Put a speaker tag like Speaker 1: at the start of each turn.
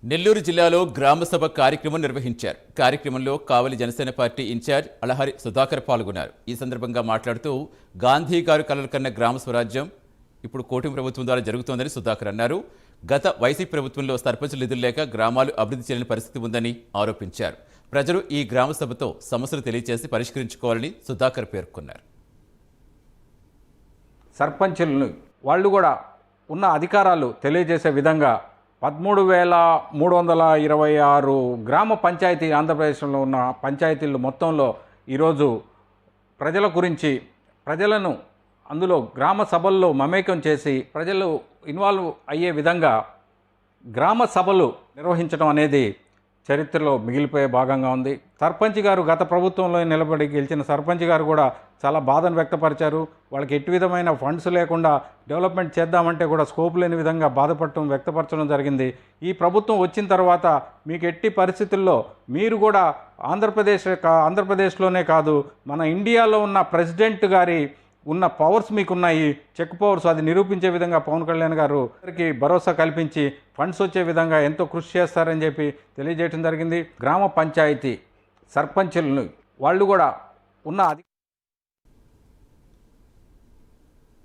Speaker 1: నెల్లూరు జిల్లాలో గ్రామసభ కార్యక్రమం నిర్వహించారు. కార్యక్రమంలో కావలి జనసేన పార్టీ ఇన్ఛార్జ్ అలహరి సుధాకర్ పాల్గొన్నారు. ఈ సందర్భంగా మాట్లాడుతూ గాంధీ గారు కలలు కన్న గ్రామ స్వరాజ్యం ఇప్పుడు కూటమి ప్రభుత్వం ద్వారా జరుగుతోందని సుధాకర్ అన్నారు. గత వైసీపీ ప్రభుత్వంలో సర్పంచులు నిధులు లేక గ్రామాలు అభివృద్ధి చేయలేని పరిస్థితి ఉందని ఆరోపించారు. ప్రజలు ఈ గ్రామ సభతో సమస్యలు తెలియజేసి పరిష్కరించుకోవాలని సుధాకర్ పేర్కొన్నారు.
Speaker 2: సర్పంచులను వాళ్ళు కూడా ఉన్న అధికారాలు తెలియజేసే విధంగా 13,326 గ్రామ పంచాయతీ ఆంధ్రప్రదేశ్లో ఉన్న పంచాయతీలు మొత్తంలో ఈరోజు ప్రజల గురించి ప్రజలను అందులో గ్రామ సభల్లో మమేకం చేసి ప్రజలు ఇన్వాల్వ్ అయ్యే విధంగా గ్రామ సభలు నిర్వహించడం అనేది చరిత్రలో మిగిలిపోయే భాగంగా ఉంది. సర్పంచ్ గారు గత ప్రభుత్వంలో నిలబడి గెలిచిన సర్పంచ్ గారు కూడా చాలా బాధను వ్యక్తపరిచారు. వాళ్ళకి ఎట్టి విధమైన ఫండ్స్ లేకుండా డెవలప్మెంట్ చేద్దామంటే కూడా స్కోప్ లేని విధంగా బాధపడటం వ్యక్తపరచడం జరిగింది. ఈ ప్రభుత్వం వచ్చిన తర్వాత మీకు ఎట్టి పరిస్థితుల్లో మీరు కూడా ఆంధ్రప్రదేశ్లోనే కాదు మన ఇండియాలో ఉన్న ప్రెసిడెంట్ గారి ఉన్న పవర్స్ మీకున్నాయి, చెక్ పవర్స్, అది నిరూపించే విధంగా పవన్ కళ్యాణ్ గారు భరోసా కల్పించి ఫండ్స్ వచ్చే విధంగా ఎంతో కృషి చేస్తారని చెప్పి తెలియజేయడం జరిగింది. గ్రామ పంచాయతీ సర్పంచులను వాళ్ళు కూడా ఉన్న